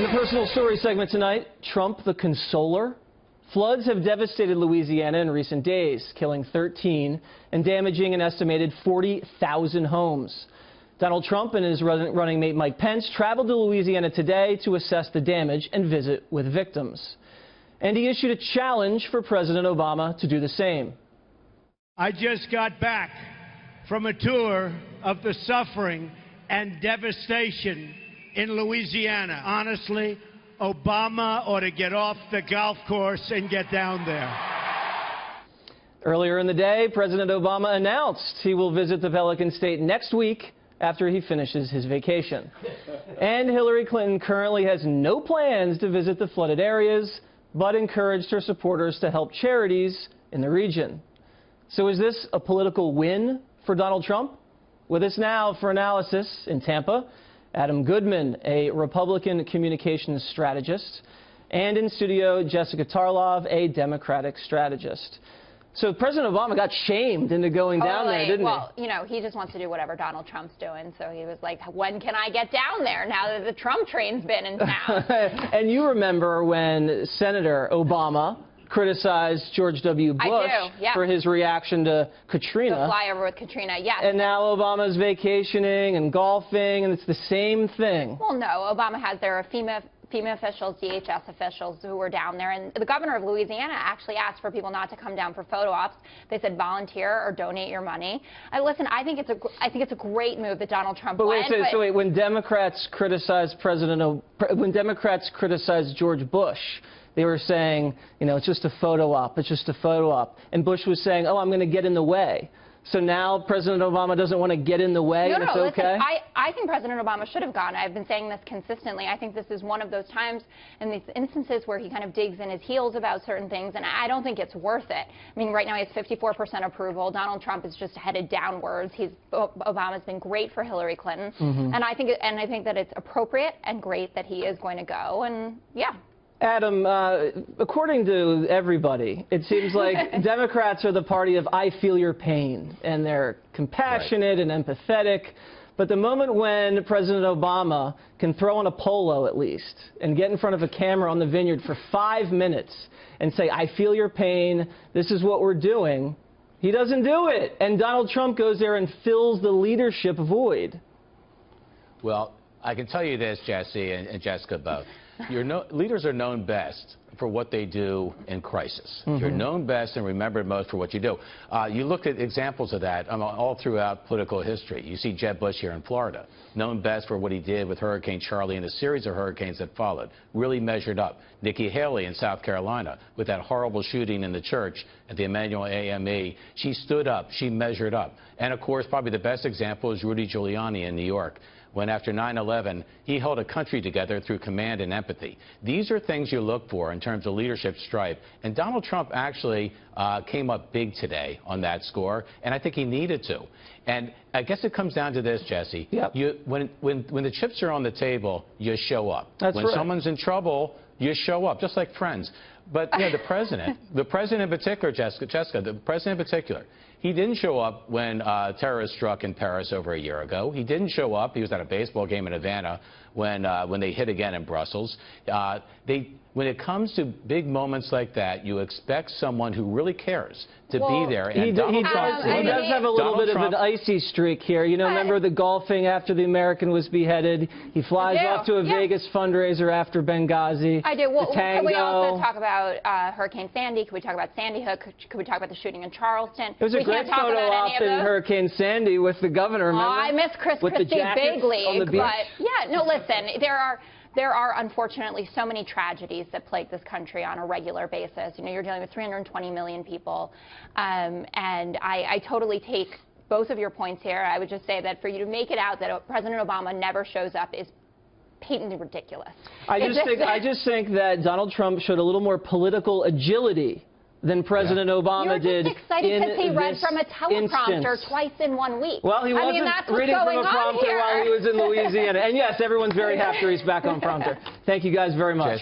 In the personal story segment tonight, Trump the consoler. Floods have devastated Louisiana in recent days, killing 13 and damaging an estimated 40,000 homes. Donald Trump and his running mate Mike Pence traveled to Louisiana today to assess the damage and visit with victims. And he issued a challenge for President Obama to do the same. I just got back from a tour of the suffering and devastation in Louisiana. Honestly, Obama ought to get off the golf course and get down there. Earlier in the day, President Obama announced he will visit the Pelican State next week after he finishes his vacation. And Hillary Clinton currently has no plans to visit the flooded areas, but encouraged her supporters to help charities in the region. So is this a political win for Donald Trump? With us now for analysis in Tampa, Adam Goodman, a Republican communications strategist, and in studio, Jessica Tarlov, a Democratic strategist. So President Obama got shamed into going down there, didn't he? Well, you know, he just wants to do whatever Donald Trump's doing. So he was like, when can I get down there now that the Trump train's been in town? And you remember when Senator Obama criticized George W. Bush for his reaction to Katrina. The flyover with Katrina, yes. And now Obama's vacationing and golfing, and it's the same thing. Well, no, there are FEMA officials, DHS officials who were down there, and the governor of Louisiana actually asked for people not to come down for photo ops. They said volunteer or donate your money. Listen, I think it's a great move that Donald Trump went. So wait, when Democrats criticized George Bush, they were saying, you know, it's just a photo op, it's just a photo op. And Bush was saying, oh, I'm going to get in the way. So now President Obama doesn't want to get in the way, and it's okay? Listen, I think President Obama should have gone. I've been saying this consistently. I think this is one of those times in these instances where he kind of digs in his heels about certain things, and I don't think it's worth it. I mean, right now he has 54% approval. Donald Trump is just headed downwards. Obama's been great for Hillary Clinton, and I think that it's appropriate and great that he is going to go, and yeah. Adam, according to everybody, it seems like Democrats are the party of I feel your pain, and they're compassionate and empathetic. But the moment when President Obama can throw on a polo at least and get in front of a camera on the Vineyard for 5 minutes and say, I feel your pain, this is what we're doing, he doesn't do it. And Donald Trump goes there and fills the leadership void. Well, I can tell you this, Jesse and Jessica both. Leaders are known best for what they do in crisis. You're known best and remembered most for what you do. You look at examples of that all throughout political history. You see Jeb Bush here in Florida, known best for what he did with Hurricane Charlie and a series of hurricanes that followed, really measured up. Nikki Haley in South Carolina with that horrible shooting in the church at the Emanuel AME, she stood up, she measured up. And of course, probably the best example is Rudy Giuliani in New York, when after 9/11, he held a country together through command and empathy. These are things you look for in terms of leadership stripe. And Donald Trump actually came up big today on that score, and I think he needed to. And I guess it comes down to this, Jesse. Yep. When the chips are on the table, you show up. When someone's in trouble, you show up, just like Friends. But you know, the president in particular, Jessica, the president in particular, he didn't show up when terrorists struck in Paris over a year ago. He didn't show up. He was at a baseball game in Havana when they hit again in Brussels. When it comes to big moments like that, you expect someone who really cares to be there. And he does have a little bit of an icy streak here. You know, remember the golfing after the American was beheaded? He flies off to a Vegas fundraiser after Benghazi. I do. Well, can we also talk about Hurricane Sandy? Can we talk about Sandy Hook? Could we talk about the shooting in Charleston? It was a great photo op in Hurricane Sandy with the governor, remember? Oh, I miss Christy Big League. But yeah, no, listen, there are unfortunately so many tragedies that plague this country on a regular basis. You know, you're dealing with 320 million people, and I totally take both of your points here. I would just say that for you to make it out that President Obama never shows up is patently ridiculous. I just think that Donald Trump showed a little more political agility than President Obama did. You're just excited because he read from a teleprompter twice in 1 week. Well, he wasn't reading from a prompter while he was in Louisiana. And yes, everyone's very happy he's back on prompter. Thank you guys very much.